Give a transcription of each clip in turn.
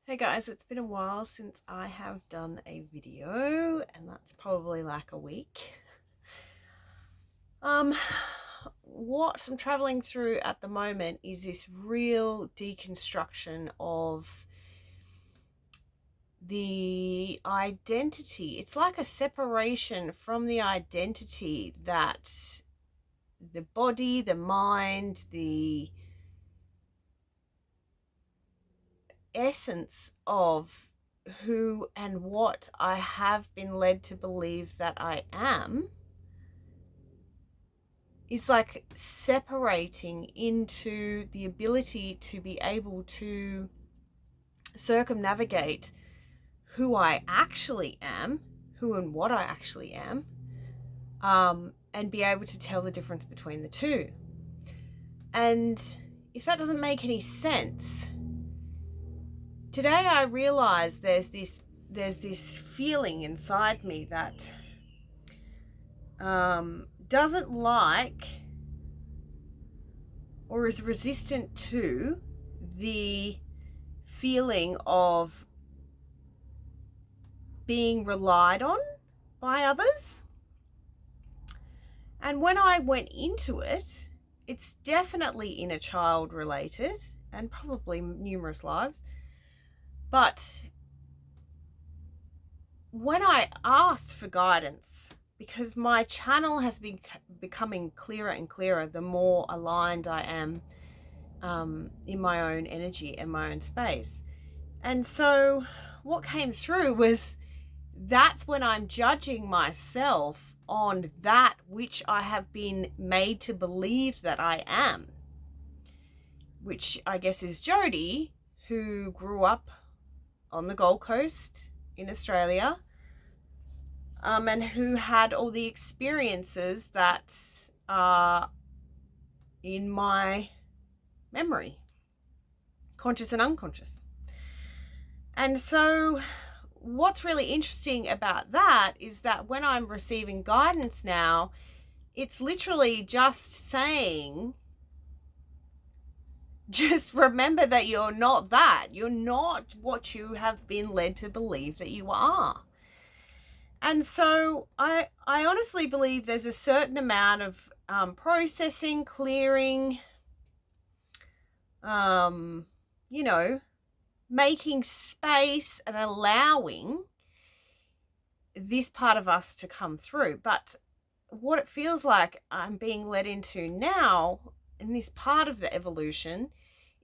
Hey guys, it's been a while since I have done a video, and that's probably like a week. Um, what I'm traveling through at the moment is this real deconstruction of the identity. It's like a separation from the identity that the body, the mind, the essence of who and what I have been led to believe that I am is like separating into the ability to be able to circumnavigate who I actually am, who and what I actually am, and be able to tell the difference between the two. And if that doesn't make any sense, today I realize there's this feeling inside me that doesn't like or is resistant to the feeling of being relied on by others. And when I went into it, it's definitely inner child related and probably numerous lives. But when I asked for guidance, because my channel has been becoming clearer and clearer the more aligned I am in my own energy and my own space. And so what came through was that's when I'm judging myself on that which I have been made to believe that I am, which I guess is Jodie, who grew up on the Gold Coast in Australia, and who had all the experiences that are in my memory, conscious and unconscious. And so what's really interesting about that is that when I'm receiving guidance now, it's literally just saying, just remember that you're not that. You're not what you have been led to believe that you are. And so I honestly believe there's a certain amount of processing, clearing, making space and allowing this part of us to come through. But what it feels like I'm being led into now in this part of the evolution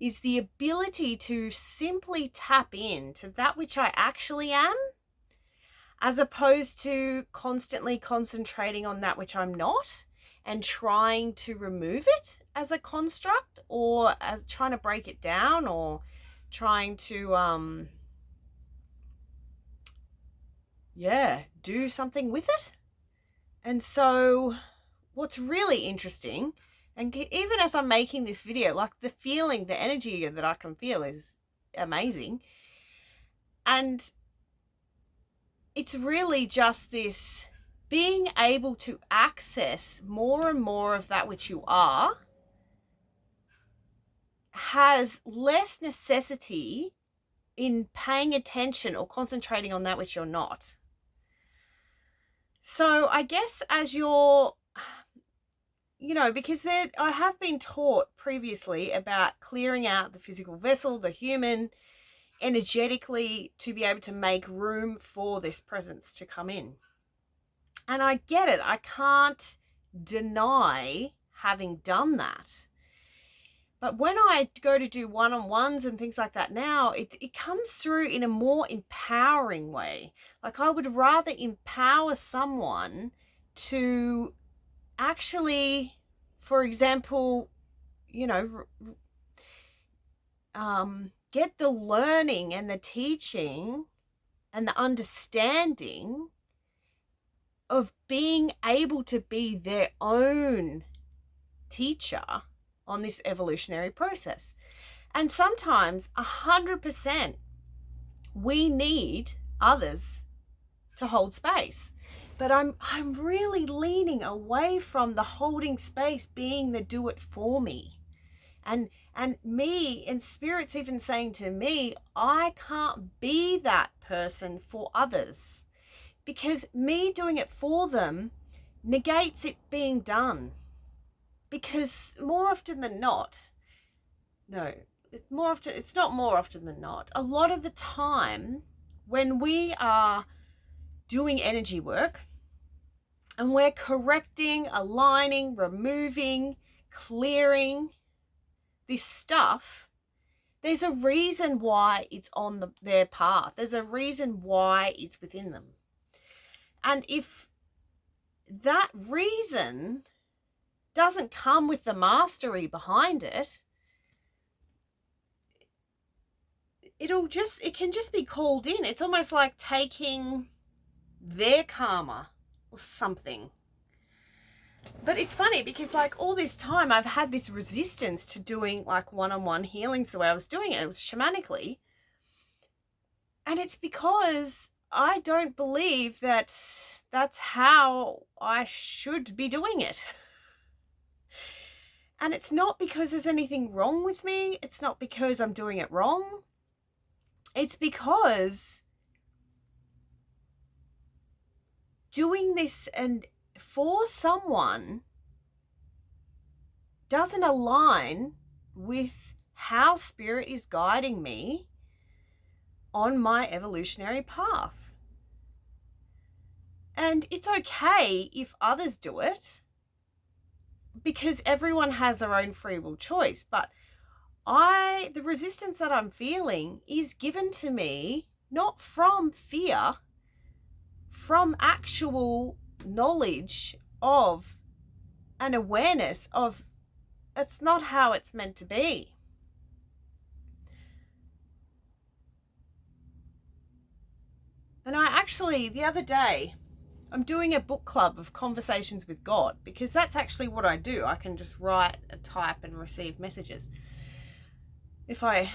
is the ability to simply tap into that which I actually am, as opposed to constantly concentrating on that which I'm not and trying to remove it as a construct, or as trying to break it down, or trying to do something with it. And so what's really interesting, and even as I'm making this video, like the feeling, the energy that I can feel is amazing. And it's really just this being able to access more and more of that which you are has less necessity in paying attention or concentrating on that which you're not. So I guess as you're, because I have been taught previously about clearing out the physical vessel, the human, energetically, to be able to make room for this presence to come in. And I get it. I can't deny having done that. But when I go to do one-on-ones and things like that now, it comes through in a more empowering way. Like I would rather empower someone to actually, for example, get the learning and the teaching and the understanding of being able to be their own teacher on this evolutionary process. And sometimes 100% we need others to hold space. But I'm really leaning away from the holding space being the do it for me. And me, and spirit's even saying to me, I can't be that person for others, because me doing it for them negates it being done. Because more often than not, no, it's not more often than not, a lot of the time when we are doing energy work and we're correcting, aligning, removing, clearing this stuff, there's a reason why it's on their path. There's a reason why it's within them. And if that reason doesn't come with the mastery behind it, it can just be called in. It's almost like taking their karma or something. But it's funny because like all this time I've had this resistance to doing like one-on-one healings the way I was doing it. It was shamanically. And it's because I don't believe that that's how I should be doing it. And it's not because there's anything wrong with me. It's not because I'm doing it wrong. It's because doing this and for someone doesn't align with how spirit is guiding me on my evolutionary path. And it's okay if others do it, because everyone has their own free will choice. But the resistance that I'm feeling is given to me not from fear, from actual knowledge of an awareness of it's not how it's meant to be. And I actually, the other day, I'm doing a book club of conversations with God, because that's actually what I do. I can just write, type, and receive messages. If I'm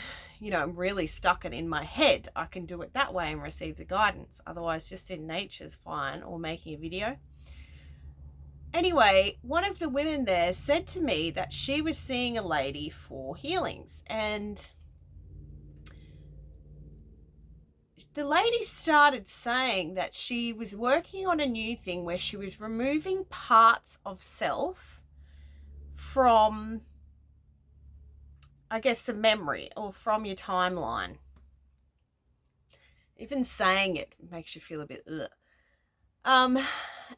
really stuck and in my head, I can do it that way and receive the guidance. Otherwise, just in nature's fine, or making a video. Anyway, one of the women there said to me that she was seeing a lady for healings, and the lady started saying that she was working on a new thing where she was removing parts of self from, I guess, the memory or from your timeline. Even saying it makes you feel a bit ugh.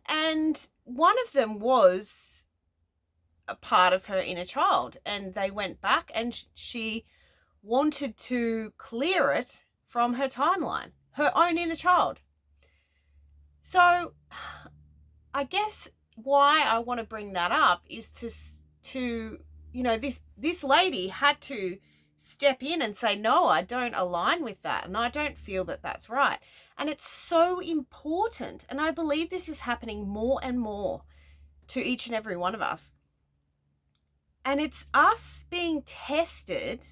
And one of them was a part of her inner child, and they went back and she wanted to clear it from her timeline, her own inner child. So I guess why I want to bring that up is to this lady had to step in and say, no, I don't align with that, and I don't feel that that's right. And it's so important, and I believe this is happening more and more to each and every one of us. And it's us being tested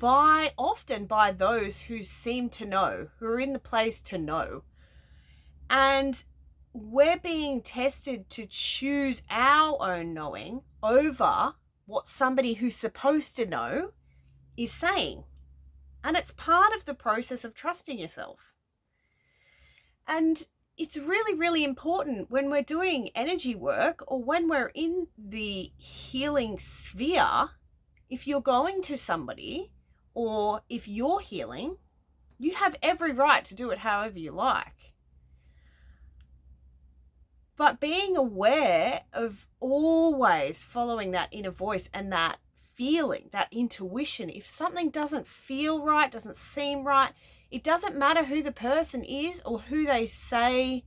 often by those who seem to know, who are in the place to know. And we're being tested to choose our own knowing over what somebody who's supposed to know is saying. And it's part of the process of trusting yourself. And it's really, really important when we're doing energy work, or when we're in the healing sphere, if you're going to somebody or if you're healing, you have every right to do it however you like. But being aware of always following that inner voice and that feeling, that intuition. If something doesn't feel right, doesn't seem right, it doesn't matter who the person is or who they say,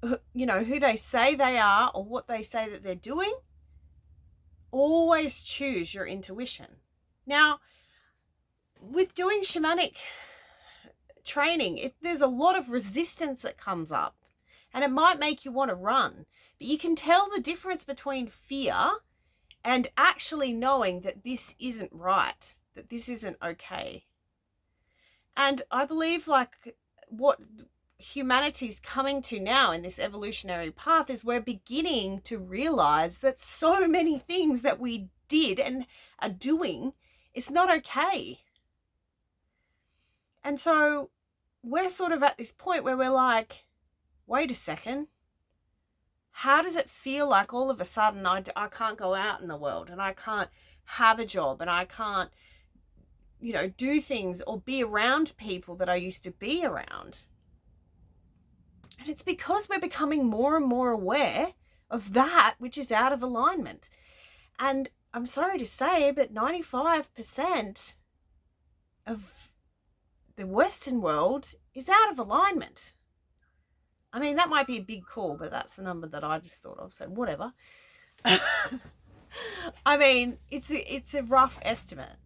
who they say they are or what they say that they're doing. Always choose your intuition. Now, with doing shamanic training, there's a lot of resistance that comes up, and it might make you want to run. But you can tell the difference between fear and actually knowing that this isn't right, that this isn't okay. And I believe like what humanity's coming to now in this evolutionary path is we're beginning to realize that so many things that we did and are doing is not okay. And so we're sort of at this point where we're like, wait a second, how does it feel like all of a sudden I can't go out in the world and I can't have a job and I can't, do things or be around people that I used to be around? And it's because we're becoming more and more aware of that which is out of alignment. And I'm sorry to say, but 95% of the Western world is out of alignment. I mean, that might be a big call, but that's the number that I just thought of, so whatever. I mean, it's a rough estimate,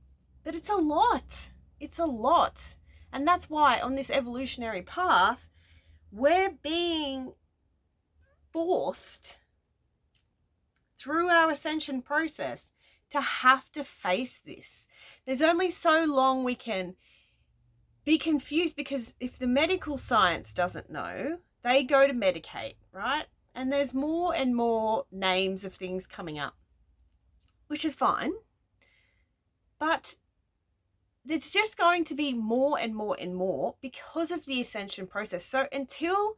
but it's a lot. It's a lot. And that's why on this evolutionary path, we're being forced through our ascension process to have to face this. There's only so long we can be confused, because if the medical science doesn't know, they go to medicate, right? And there's more and more names of things coming up, which is fine. But there's just going to be more and more and more because of the ascension process. So until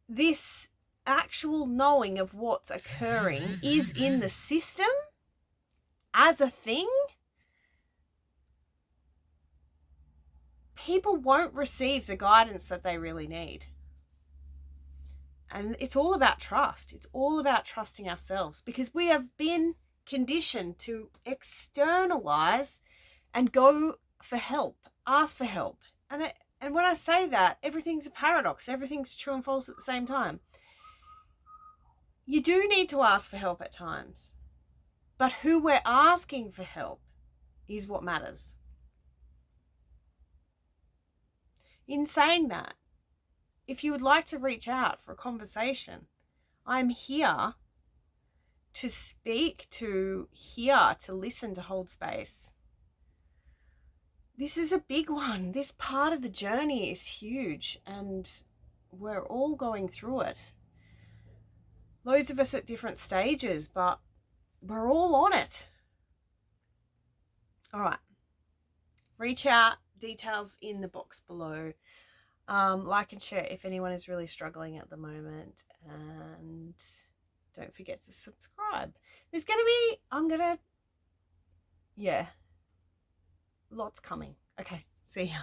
this actual knowing of what's occurring is in the system as a thing, people won't receive the guidance that they really need. And it's all about trust. It's all about trusting ourselves, because we have been conditioned to externalize and go for help, ask for help. And when I say that, everything's a paradox. Everything's true and false at the same time. You do need to ask for help at times, but who we're asking for help is what matters. In saying that, if you would like to reach out for a conversation, I'm here to speak, to hear, to listen, to hold space. This is a big one. This part of the journey is huge, and we're all going through it. Loads of us at different stages, but we're all on it. All right. Reach out, details in the box below. Like and share if anyone is really struggling at the moment, and don't forget to subscribe. There's lots coming. Okay, see ya.